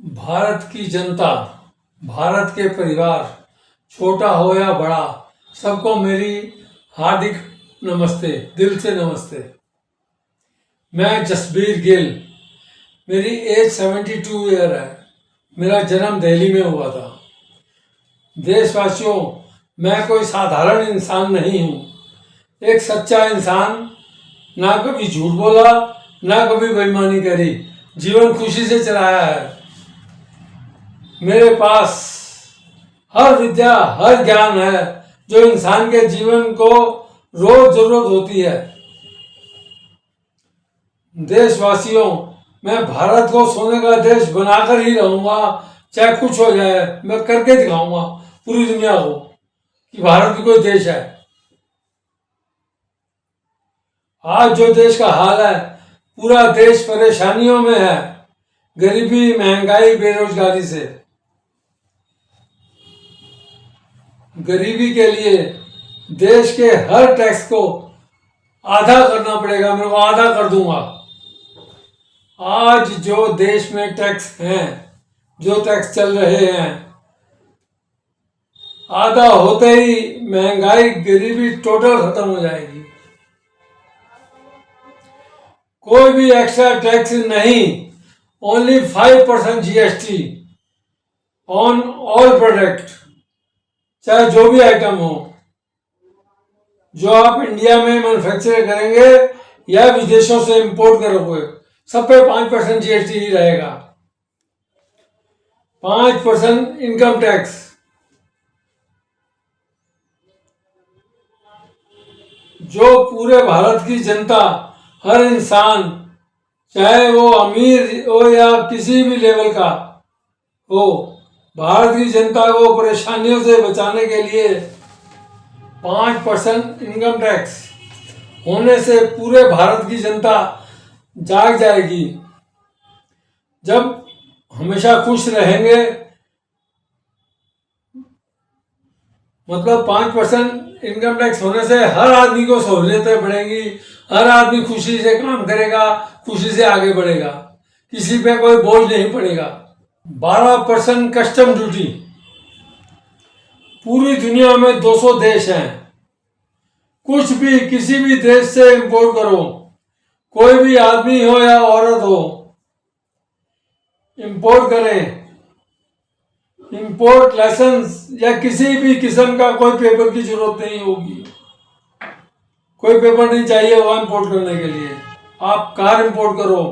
भारत की जनता, भारत के परिवार, छोटा हो या बड़ा, सबको मेरी हार्दिक नमस्ते, दिल से नमस्ते। मैं जसबीर गिल, मेरी एज 72 ईयर है। मेरा जन्म दिल्ली में हुआ था। देशवासियों, मैं कोई साधारण इंसान नहीं हूँ। एक सच्चा इंसान, ना कभी झूठ बोला, ना कभी बेईमानी करी, जीवन खुशी से चलाया है। मेरे पास हर विद्या, हर ज्ञान है जो इंसान के जीवन को रोज जरूरत होती है। देशवासियों, मैं भारत को सोने का देश बनाकर ही रहूंगा, चाहे कुछ हो जाए। मैं करके दिखाऊंगा पूरी दुनिया को कि भारत भी कोई देश है। आज जो देश का हाल है, पूरा देश परेशानियों में है, गरीबी, महंगाई, बेरोजगारी से। गरीबी के लिए देश के हर टैक्स को आधा करना पड़ेगा। मेरे को आधा कर दूंगा। आज जो देश में टैक्स हैं, जो टैक्स चल रहे हैं, आधा होते ही महंगाई, गरीबी टोटल खत्म हो जाएगी। कोई भी एक्स्ट्रा टैक्स नहीं, only 5% GST on all product, चाहे जो भी आइटम हो, जो आप इंडिया में मैन्युफैक्चर करेंगे या विदेशों से इंपोर्ट करोगे, सब पे 5% जीएसटी ही रहेगा। 5% इनकम टैक्स। जो पूरे भारत की जनता, हर इंसान, चाहे वो अमीर हो या किसी भी लेवल का हो, भारत की जनता को परेशानियों से बचाने के लिए 5% इनकम टैक्स होने से पूरे भारत की जनता जाग जाएगी। जब हमेशा खुश रहेंगे, मतलब 5% इनकम टैक्स होने से हर आदमी को सहूलियतें बढ़ेंगी, हर आदमी खुशी से काम करेगा, खुशी से आगे बढ़ेगा, किसी पे कोई बोझ नहीं पड़ेगा। 12% कस्टम ड्यूटी। पूरी दुनिया में 200 देश हैं। कुछ भी किसी भी देश से इंपोर्ट करो, कोई भी आदमी हो या औरत हो, इंपोर्ट करें। इंपोर्ट लाइसेंस या किसी भी किस्म का कोई पेपर की जरूरत नहीं होगी। कोई पेपर नहीं चाहिए वहां इंपोर्ट करने के लिए। आप कार इंपोर्ट करो,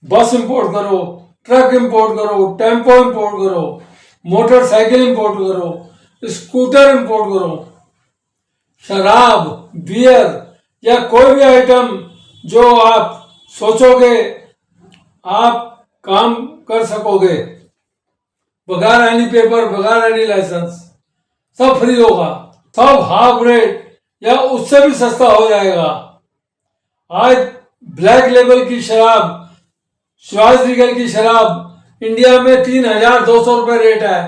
बस इंपोर्ट करो, ट्रक इंपोर्ट करो, टेम्पो इंपोर्ट करो, मोटरसाइकिल इंपोर्ट करो, स्कूटर इंपोर्ट करो। शराब, बियर या कोई भी आइटम जो आप सोचोगे, आप काम कर सकोगे बगैर एनी पेपर, बगैर एनी लाइसेंस, सब फ्री होगा। सब हाफ रेट या उससे भी सस्ता हो जाएगा। आज ब्लैक लेबल की शराब, श्वास रीगल की शराब इंडिया में 3,200 रुपये रेट है।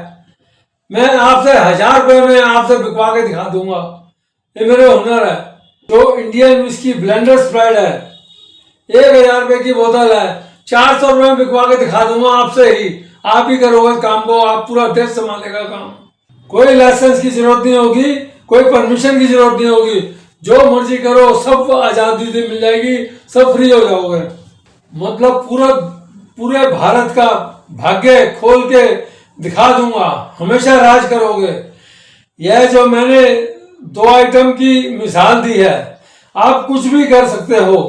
मैं आपसे 1,000 रुपये में आपसे बिकवा के दिखा दूंगा। ये मेरे हुनर है। जो इंडियन विस्की ब्लेंडर स्प्राइड है, 1,000 रुपये की बोतल है, 400 रुपये में बिकवा के दिखा दूंगा आपसे ही। आप ही करोगे काम को, आप पूरा देश संभालेगा काम। कोई लाइसेंस की जरूरत नहीं होगी, कोई परमिशन की जरूरत नहीं होगी। जो मर्जी करो, सब आजादी से मिल जाएगी, सब फ्री हो जाओगे। मतलब पूरे भारत का भाग्य खोल के दिखा दूंगा, हमेशा राज करोगे। यह जो मैंने 2 आइटम की मिसाल दी है, आप कुछ भी कर सकते हो।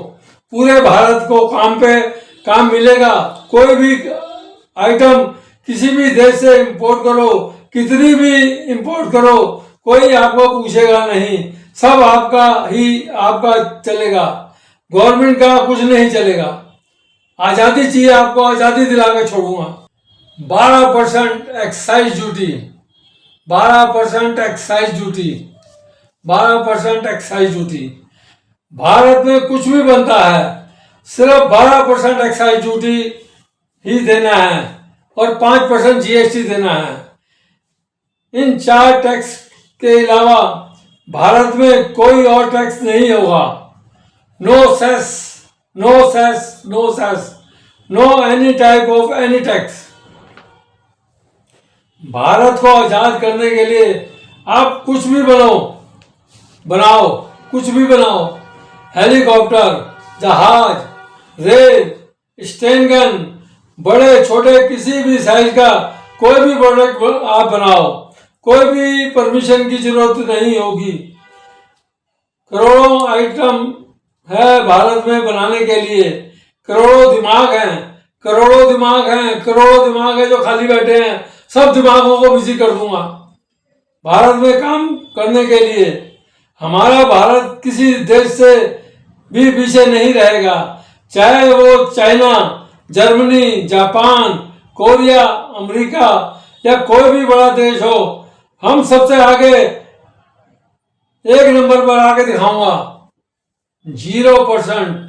पूरे भारत को काम मिलेगा। कोई भी आइटम किसी भी देश से इंपोर्ट करो, कितनी भी इंपोर्ट करो, कोई आपको पूछेगा नहीं। सब आपका चलेगा। गवर्नमेंट का कुछ नहीं चलेगा। आजादी चाहिए आपको, आजादी दिला के छोड़ूंगा। 12% excise duty, 12% excise duty, 12% excise duty. Bharat में कुछ भी बनता है, सिर्फ 12% एक्साइज ड्यूटी ही देना है और 5% जीएसटी देना है। इन 4 टैक्स के अलावा भारत में कोई और टैक्स नहीं होगा। No cess, no cess, no cess, no any type of any tax. Bharat को आजाद करने के लिए आप कुछ भी बनाओ, कुछ भी बनाओ, हेलीकॉप्टर, जहाज, रेल, स्टेन गन, बड़े छोटे किसी भी साइज का कोई भी प्रोडक्ट आप बनाओ, कोई भी परमिशन की जरूरत नहीं होगी। करोड़ों आइटम है भारत में बनाने के लिए, करोड़ों दिमाग हैं, करोड़ों दिमाग है जो खाली बैठे हैं, सब दिमागों को बिजी कर दूंगा भारत में काम करने के लिए। हमारा भारत किसी देश से भी पीछे नहीं रहेगा, चाहे वो China, Germany, Japan, Korea, America या कोई भी बड़ा देश हो, हम सबसे आगे, एक नंबर पर आके दिखाऊंगा। 0%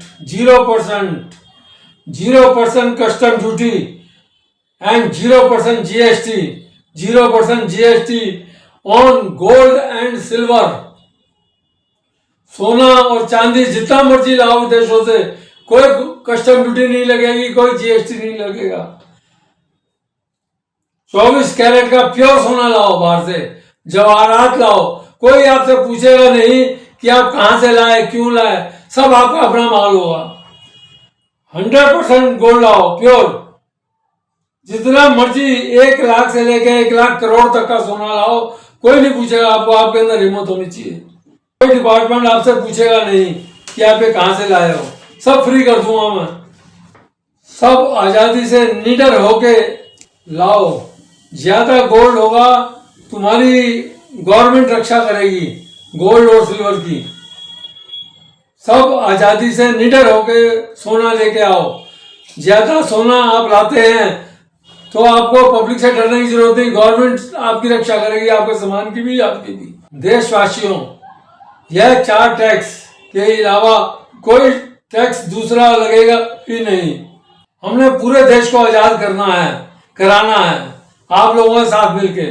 custom duty and 0% GST on gold and silver. सोना और चांदी जितना मर्जी लाओ विदेशों से, कोई कस्टम ड्यूटी नहीं लगेगी, कोई जीएसटी नहीं लगेगा। 24 कैरेट का प्योर सोना लाओ बाहर से, जवाहरात लाओ, कोई आपसे पूछेगा नहीं कि आप कहां से लाए, क्यों लाए, सब आपका अपना माल होगा। 100% गोल्ड लाओ प्योर, जितना मर्जी 1 लाख से लेके 1 लाख करोड़ तक का सोना लाओ, कोई नहीं पूछेगा आपको, आपके अंदर हिम्मत होनी चाहिए। कोई डिपार्टमेंट आपसे पूछेगा नहीं कि आप ये कहां से लाए हो, सब फ्री कर दूंगा मैं। सब आजादी से निडर होके लाओ, ज्यादा गोल्ड होगा तुम्हारी गवर्नमेंट रक्षा करेगी, गोल्ड और सिल्वर की। सब आजादी से निडर होके सोना लेके आओ। ज्यादा सोना आप लाते हैं तो आपको पब्लिक से डरने की जरूरत नहीं, गवर्नमेंट आपकी रक्षा करेगी, आपके सामान की भी, आपकी भी। देशवासियों, यह 4 टैक्स के अलावा कोई टैक्स दूसरा लगेगा ही नहीं। हमने पूरे देश को आजाद कराना है आप लोगों के साथ मिलके।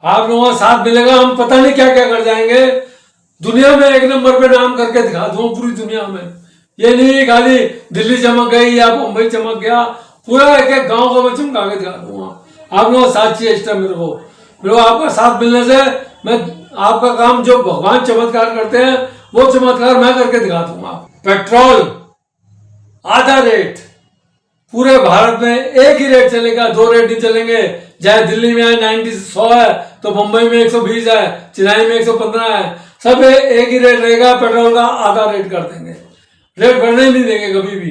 आप लोगों का साथ मिलेगा, हम पता नहीं क्या क्या कर जाएंगे। दुनिया में 1 नंबर पे नाम करके दिखा दूंगा पूरी दुनिया में। ये नहीं खाली दिल्ली चमक गई या मुंबई चमक गया, पूरा एक गांव को मैं चमका के दिखा दूंगा। आप लोग साथ चाहिए इष्ट मेरे को आपका साथ मिलने से मैं आपका काम जो भगवान चमत्कार करते हैं वो चमत्कार मैं करके दिखा दूंगा। पेट्रोल आधा रेट, पूरे भारत में एक ही रेट चलेगा, 2 रेट नहीं चलेंगे। चाहे दिल्ली में 100 है तो मुंबई में 120 है, चेन्नई में 115 है, सब एक ही रेट रहेगा। पेट्रोल का आधा रेट कर देंगे, रेट बढ़ने नहीं देंगे कभी भी।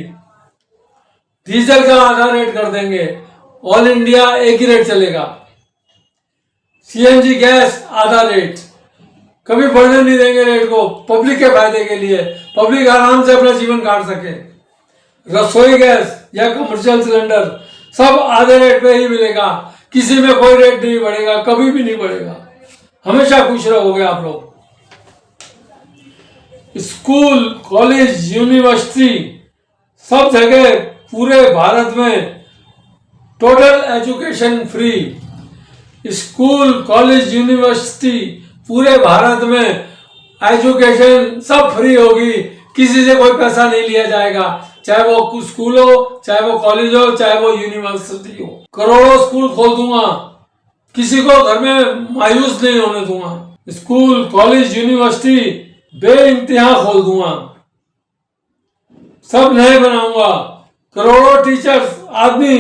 डीजल का आधा रेट कर देंगे, ऑल इंडिया एक ही रेट चलेगा। सीएनजी गैस आधा रेट, कभी बढ़ने नहीं देंगे रेट को, पब्लिक के फायदे के लिए, पब्लिक आराम से अपना जीवन काट सके। रसोई गैस या कमर्शियल सिलेंडर सब आधे रेट पे ही मिलेगा, किसी में कोई रेट नहीं बढ़ेगा, कभी भी नहीं बढ़ेगा। हमेशा खुश रहोगे आप लोग। स्कूल, कॉलेज, यूनिवर्सिटी सब जगह पूरे भारत में total education free. School, college, university पूरे भारत में एजुकेशन सब फ्री होगी, किसी से कोई पैसा नहीं लिया जाएगा, चाहे वो स्कूल हो, चाहे वो कॉलेज हो, चाहे वो यूनिवर्सिटी हो। करोड़ों स्कूल खोल दूंगा, किसी को घर में मायूस नहीं होने दूंगा। स्कूल, कॉलेज, यूनिवर्सिटी बेइंतहा खोल दूंगा, सब नए बनाऊंगा। करोड़ों टीचर्स, आदमी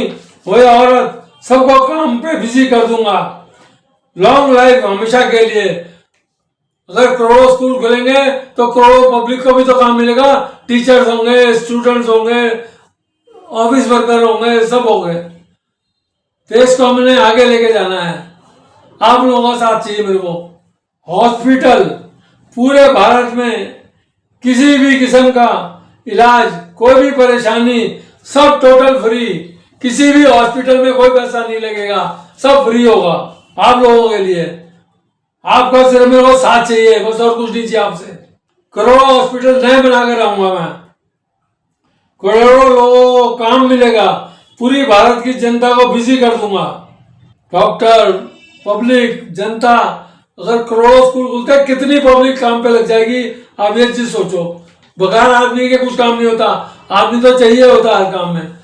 हो या औरत, सबको काम पे बिजी कर दूंगा, लॉन्ग लाइफ हमेशा के लिए। अगर करोड़ों स्कूल खुलेंगे तो करोड़ों पब्लिक को भी तो काम मिलेगा, टीचर्स होंगे, स्टूडेंट्स होंगे, ऑफिस वर्कर होंगे, सब होंगे। देश को हमने आगे लेके जाना है, आप लोगों का साथ चाहिए मेरे को। हॉस्पिटल पूरे भारत में किसी भी किस्म का इलाज, कोई भी परेशानी, सब टोटल फ्री। किसी भी हॉस्पिटल में कोई पैसा नहीं लगेगा, सब फ्री होगा आप लोगों के लिए। आपका सिर्फ मेरे को साथ चाहिए, बस और कुछ नहीं चाहिए आपसे। करोड़ों हॉस्पिटल नए बना कर आऊंगा मैं, करोड़ों लोगों को काम मिलेगा, पूरी भारत की जनता को बिजी कर दूंगा। डॉक्टर, पब्लिक, जनता, अगर करोड़ों स्कूल खुलते हैं कितनी पब्लिक काम पे लग जाएगी, आप ये चीज सोचो। बगैर आदमी के कुछ काम नहीं होता, आदमी तो चाहिए होता हर काम में।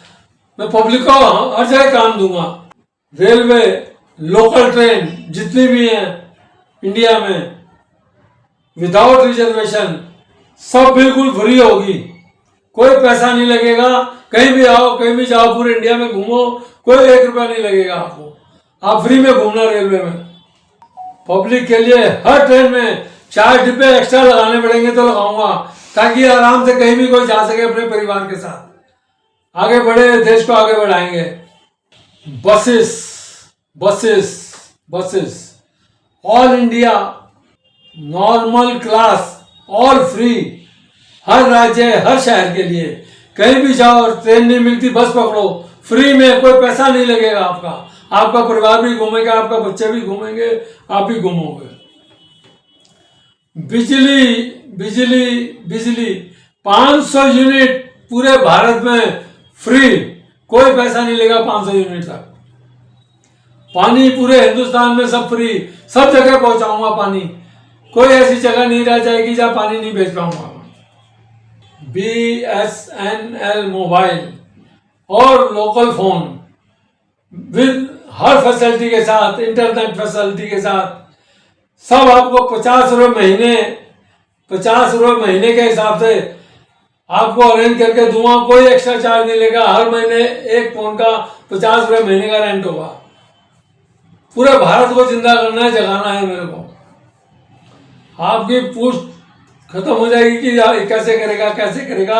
मैं पब्लिक को हर जगह काम दूंगा। रेलवे, लोकल ट्रेन जितनी भी हैं इंडिया में विदाउट रिजर्वेशन सब बिल्कुल फ्री होगी। कोई पैसा नहीं लगेगा, कहीं भी आओ कहीं भी जाओ, पूरे इंडिया में घूमो, कोई 1 रुपया नहीं लगेगा आपको, आप फ्री में घूमना रेलवे में। पब्लिक के लिए हर ट्रेन में 4 डिब्बे एक्स्ट्रा लगाने पड़ेंगे तो लगाऊंगा, ताकि आराम से कहीं भी कोई जा सके अपने परिवार के साथ, आगे बढ़े, देश को आगे बढ़ाएंगे। Buses buses buses all India normal class all free, हर राज्य हर शहर के लिए, कहीं भी जाओ ट्रेन नहीं मिलती बस पकड़ो, फ्री में, कोई पैसा नहीं लगेगा आपका, आपका परिवार भी घूमेगा, आपका बच्चे भी घूमेंगे, आप भी घूमोगे। बिजली बिजली बिजली 500 यूनिट पूरे भारत में फ्री, कोई पैसा नहीं लेगा 500 यूनिट तक। पानी पूरे हिंदुस्तान में सब फ्री, सब जगह पहुंचाऊंगा पानी, कोई ऐसी जगह नहीं रह जाएगी जहां पानी नहीं भेज पाऊंगा। BSNL मोबाइल और local phone with her facility के साथ, इंटरनेट फैसिलिटी के साथ, सब आपको 50 रुपये महीने, 50 रुपये महीने के हिसाब से आपको अरेंज करके दूंगा, कोई एक्स्ट्रा चार्ज नहीं लेगा। हर महीने एक फोन का 50 रुपये महीने का रेंट होगा। पूरे भारत को जिंदा करना है, जगाना है मेरे को। आपकी पूछ खत्म हो जाएगी कि कैसे करेगा कैसे करेगा,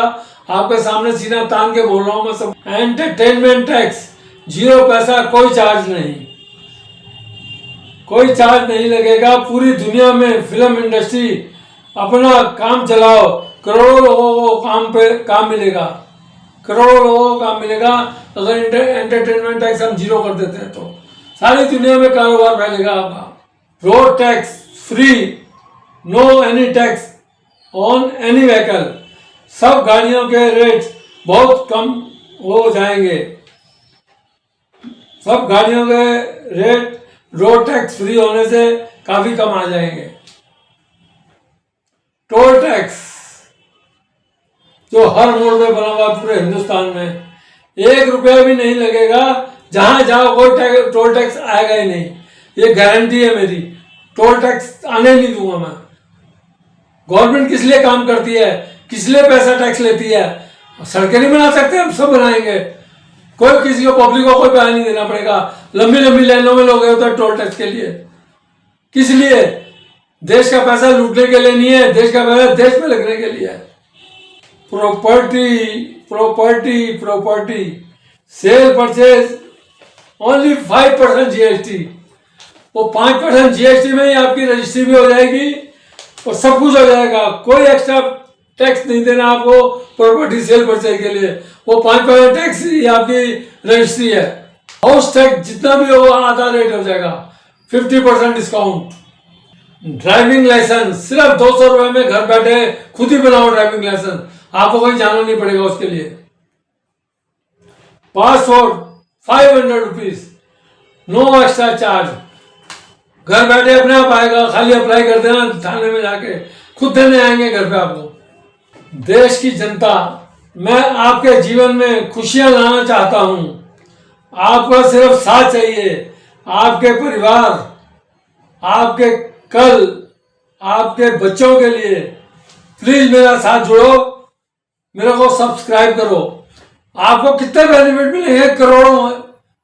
आपके सामने सीना तान के बोल रहा हूं मैं सब। एंटरटेनमेंट टैक्स 0 पैसा, कोई चार्ज नहीं, कोई चार्ज नहीं लगेगा। पूरी दुनिया में फिल्म इंडस्ट्री अपना काम चलाओ, करोड़ों लोगों को काम मिलेगा, करोड़ों लोगों को काम मिलेगा। अगर एंटरटेनमेंट टैक्स हम 0 कर देते हैं तो सारी दुनिया में कारोबार फैलेगा आपका। Road tax free, no any tax on any vehicle, सब गाड़ियों के रेट बहुत कम हो जाएंगे, सब गाड़ियों के रेट रोड टैक्स फ्री होने से काफी कम आ जाएंगे। टोल टैक्स जो हर मोड़ में बना हुआ पूरे हिंदुस्तान में, 1 रुपया भी नहीं लगेगा, जहां जाओ कोई टोल टैक्स आएगा ही नहीं, ये गारंटी है मेरी। टोल टैक्स आने नहीं दूंगा मैं। गवर्नमेंट किस लिए काम करती है, किस लिए पैसा टैक्स लेती है? सड़कें नहीं बना सकते, हम सब बनाएंगे, कोई किसी को पब्लिक को कोई पैसा नहीं देना पड़ेगा। लंबी लंबी लाइनों में लोग होते हैं टोल टैक्स के लिए, किस लिए? देश का पैसा लूटने के लिए नहीं है, देश का पैसा देश में लगने के लिए है। Property property property cell purchase only 5% GST, वो 5% GST में ही आपकी रजिस्ट्री भी हो जाएगी और सब कुछ हो जाएगा। कोई एक्स्ट्रा टैक्स नहीं देना आपको प्रॉपर्टी सेल परचेज के लिए, वो 5% टैक्स ही आपकी रजिस्ट्री है। हाउस टैक्स जितना भी होगा आधा रेट हो जाएगा, 50% डिस्काउंट। ड्राइविंग लाइसेंस सिर्फ 200 रुपए में घर बैठे खुद ही बनाओ ड्राइविंग लाइसेंस, आपको कहीं जाना नहीं पड़ेगा उसके लिए। Passport 500 rupees, no extra charge, घर बैठे अपने आप आएगा, खाली अप्लाई कर देना थाने में जाके, खुद देने आएंगे घर पे आपको। देश की जनता, मैं आपके जीवन में खुशियां लाना चाहता हूं, आपका सिर्फ साथ चाहिए। आपके परिवार, आपके कल, आपके बच्चों के लिए प्लीज मेरा साथ जोड़ो, मेरे को सब्सक्राइब करो। आपको कितने बेनिफिट मिलेंगे करोड़ों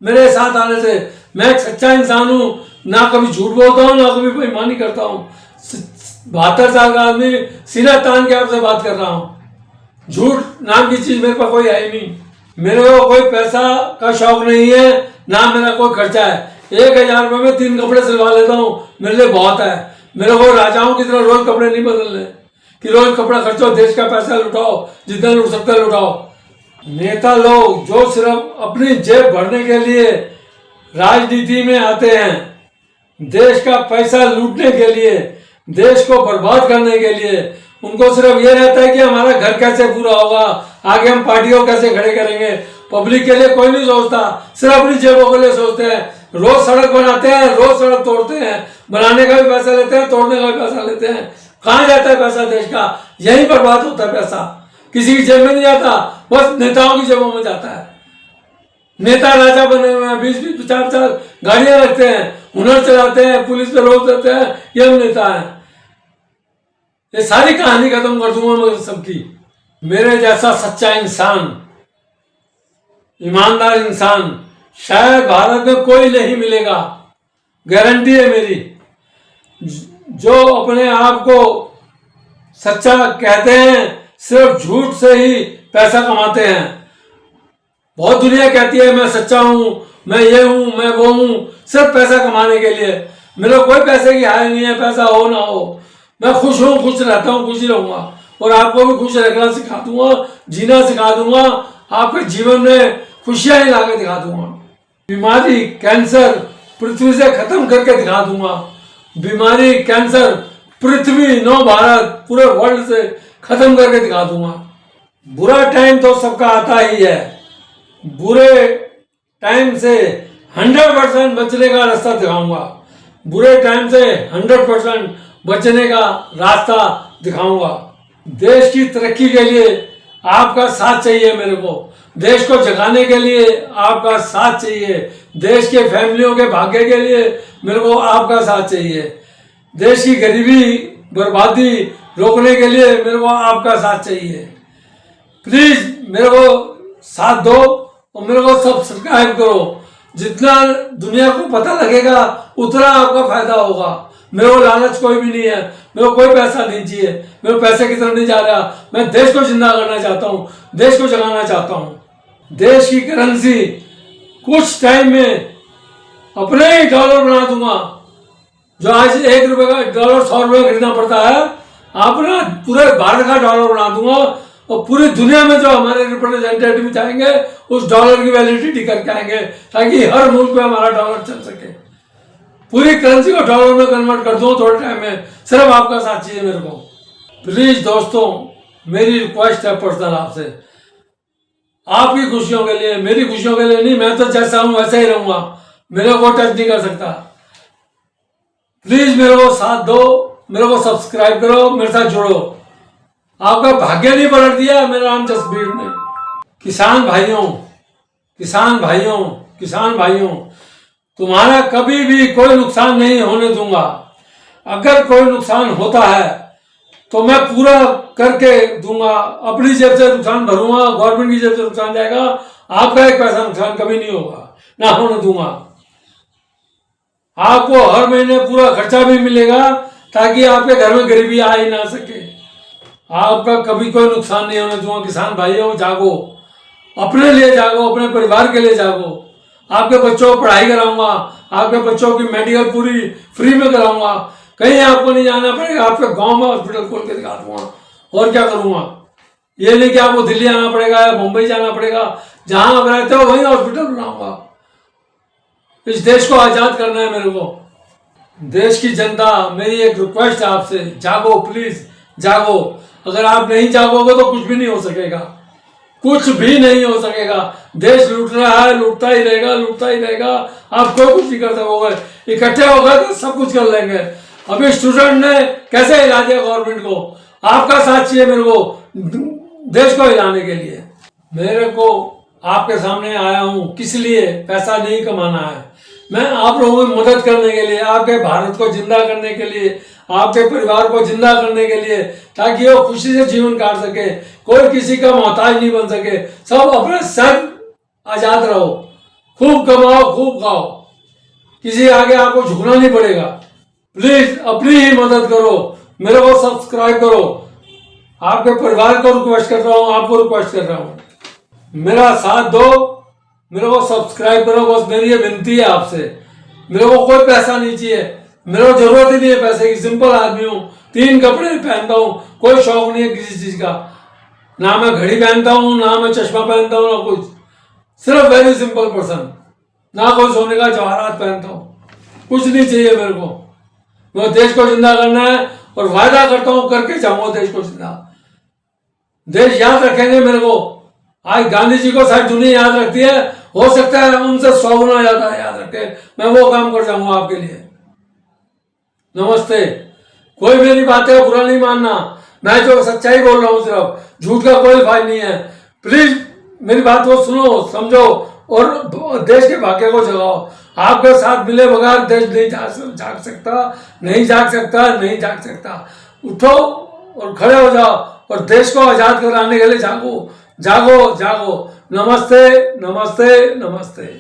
मेरे साथ आने से। मैं एक सच्चा इंसान हूं, ना कभी झूठ बोलता हूं, ना कभी बेईमानी करता हूं। 72 साल का आदमी सीना तान के आपसे बात कर रहा हूं। झूठ नाम की चीज मेरे पास कोई है ही नहीं। मेरे को कोई पैसा का शौक नहीं है, ना मेरा कोई खर्चा है। 1000 रुपये में 3 कपड़े सिलवा लेता हूँ, मेरे लिए बहुत है। मेरे को राजाओं की तरह रोज कपड़े नहीं बदलने कि रोज कपड़ा खर्चो, देश का पैसा लुटाओ, जितना लुट सकते लुटाओ। नेता लोग जो सिर्फ अपनी जेब भरने के लिए राजनीति में आते हैं, देश का पैसा लूटने के लिए, देश को बर्बाद करने के लिए, उनको सिर्फ ये रहता है कि हमारा घर कैसे पूरा होगा, आगे हम पार्टियों कैसे खड़े करेंगे। पब्लिक के लिए कोई नहीं सोचता, सिर्फ अपनी जेबों के लिए सोचते हैं। रोज सड़क बनाते हैं, रोज सड़क तोड़ते हैं, बनाने का भी पैसा लेते हैं, तोड़ने का भी पैसा लेते हैं। कहाँ जाता है पैसा देश का? यही बर्बाद होता है पैसा, किसी की जेब में नहीं जाता, बस नेताओं की जेबों में जाता है। नेता राजा बने हुए हैं, 20-20, 50-50 गाड़ियां रखते हैं, हुनर चलाते हैं, पुलिस पे रोक देते हैं, ये हम नेता हैं। ये सारी कहानी खत्म कर दूंगा मैं सबकी। मेरे जैसा सच्चा इंसान, ईमानदार इंसान शायद भारत में कोई नहीं मिलेगा, गारंटी है मेरी। जो अपने आप को सच्चा कहते हैं, सिर्फ झूठ से ही पैसा कमाते हैं। बहुत दुनिया कहती है मैं सच्चा हूं, मैं ये हूं, मैं वो हूं, सिर्फ पैसा कमाने के लिए। मेरे कोई पैसे की हाय नहीं है, पैसा हो ना हो, मैं खुश हूं, खुश रहता हूं, खुश ही रहूंगा और आपको भी खुश रखना सिखा दूंगा, जीना सिखा दूंगा, आपके जीवन में खुशियां ही लाके दिखा दूंगा। बीमारी कैंसर पृथ्वी से खत्म करके दिखा दूंगा। बीमारी कैंसर पृथ्वी, नो भारत, पूरे वर्ल्ड से खत्म करके दिखा दूंगा। बुरा टाइम तो सबका आता ही है, बुरे टाइम से 100% बचने का रास्ता दिखाऊंगा। बुरे टाइम से 100% बचने का रास्ता दिखाऊंगा। देश की तरक्की के लिए आपका साथ चाहिए मेरे को, देश को जगाने के लिए आपका साथ चाहिए, देश के फैमिलियों के भाग्य के लिए मेरे को आपका साथ चाहिए, देश की गरीबी बर्बादी रोकने के लिए मेरे को आपका साथ चाहिए। प्लीज मेरे को साथ दो और मेरे को सब्सक्राइब करो। जितना दुनिया को पता लगेगा उतना आपका फायदा होगा। मेरे को लालच कोई भी नहीं है, मेरे को कोई पैसा नहीं चाहिए, मेरे को पैसे की तरफ नहीं जा रहा। मैं देश को जिंदा करना चाहता हूँ, देश को जगाना चाहता हूँ। देश की करेंसी कुछ टाइम में अपने ही डॉलर बना दूंगा। जो आज $1 का डॉलर 100 रुपये खरीदना पड़ता है, अपना पूरे भारत का डॉलर बना दूंगा और पूरी दुनिया में जो हमारे रिप्रेजेंटेटिव जाएंगे उस डॉलर की वैलिडिटी करके आएंगे, ताकि हर मुल्क में हमारा डॉलर चल सके। पूरी करेंसी को डॉलर में कन्वर्ट कर दो थोड़े टाइम में। सिर्फ आपका साथ चाहिए मेरे को। प्लीज दोस्तों, मेरी रिक्वेस्ट है पर्सनल आपसे, आपकी खुशियों के लिए, मेरी खुशियों के लिए नहीं। मैं तो जैसा हूं वैसे ही रहूंगा, मेरे को टच नहीं कर सकता। प्लीज मेरे को साथ दो, मेरे को सब्सक्राइब करो, मेरे साथ जुड़ो। आपका भाग्य नहीं पलट दिया, मेरा नाम जसबीर ने। किसान भाइयों, किसान भाइयों, किसान भाइयों, तुम्हारा कभी भी कोई नुकसान नहीं होने दूंगा। अगर कोई नुकसान होता है तो मैं पूरा करके दूंगा। अपनी जेब से नुकसान भरूंगा, गवर्नमेंट की जेब से नुकसान जाएगा, आपका एक पैसा नुकसान कभी नहीं होगा, ना होने दूंगा। आपको हर महीने पूरा खर्चा भी मिलेगा, ताकि आपके घर में गरीबी आ ही ना सके। आपका कभी कोई नुकसान नहीं होने दूंगा। किसान भाइयों, जागो, अपने लिए जागो, अपने परिवार के लिए जागो। आपके बच्चों को पढ़ाई कराऊंगा, आपके बच्चों की मेडिकल पूरी फ्री में कराऊंगा। कहीं आपको नहीं जाना पड़ेगा, आपके गांव में हॉस्पिटल खोल के दिखा दूंगा। और क्या करूंगा? ये नहीं कि आपको दिल्ली आना पड़ेगा या मुंबई जाना पड़ेगा, जहां आप रहते हो वहीं हॉस्पिटल बनाऊंगा। इस देश को आजाद करना है मेरे को। देश की जनता, मेरी एक रिक्वेस्ट है आपसे, जागो, प्लीज जागो। अगर आप नहीं जागोगे तो कुछ भी नहीं हो सकेगा, कुछ भी नहीं हो सकेगा। देश लूट रहा है, लूटता ही रहेगा, लूटता ही रहेगा। आप कोई कुछ नहीं कर सकोगे। इकट्ठे हो गए तो सब कुछ कर लेंगे। अभी स्टूडेंट ने कैसे हिला दिया गवर्नमेंट को, आपका साथ चाहिए मेरे को देश को हिलाने के लिए। मेरे को आपके सामने आया हूं किस लिए? पैसा नहीं कमाना है, मैं आप लोगों की मदद करने के लिए, आपके भारत को जिंदा करने के लिए, आपके परिवार को जिंदा करने के लिए, ताकि वो खुशी से जीवन काट सके, कोई किसी का मोहताज नहीं बन सके। सब अपने सर आजाद रहो, खूब कमाओ, खूब खाओ, किसी आगे आपको झुकना नहीं पड़ेगा। प्लीज अपनी ही मदद करो, मेरे को सब्सक्राइब करो। आपके परिवार को रिक्वेस्ट कर रहा हूँ, आपको रिक्वेस्ट कर रहा हूँ, मेरा साथ दो, मेरे को सब्सक्राइब करो। बस मेरी ये विनती है आपसे। मेरे को कोई पैसा नहीं चाहिए, मेरे को जरूरत ही नहीं है पैसे की। सिंपल आदमी हूँ, 3 कपड़े पहनता हूँ, कोई शौक नहीं है किसी चीज का। ना मैं घड़ी पहनता हूँ, ना मैं चश्मा पहनता हूँ, ना कुछ। सिर्फ वेरी सिंपल पर्सन। ना कोई सोने का जवाहरात पहनता हूँ, कुछ नहीं चाहिए मेरे को। मैं देश को जिंदा करना है और वायदा करता हूँ करके जाऊंगा देश को जिंदा। देश याद रखेंगे मेरे को। आज गांधी जी को सारी दुनिया याद रखती है, हो सकता है उनसे 100 गुना ज्यादा याद रखे। मैं वो काम कर जाऊंगा आपके लिए। नमस्ते। कोई मेरी बातें बुरा नहीं मानना, मैं जो सच्चाई बोल रहा हूँ, सिर्फ झूठ का कोई फायदा नहीं है। प्लीज मेरी बात को सुनो, समझो और देश के भाग्य को जगाओ। आपके साथ मिले बगैर देश नहीं जाग सकता, नहीं जाग सकता, नहीं जाग सकता। उठो और खड़े हो जाओ और देश को आजाद कराने के लिए जागो, जागो, जागो। नमस्ते, नमस्ते, नमस्ते।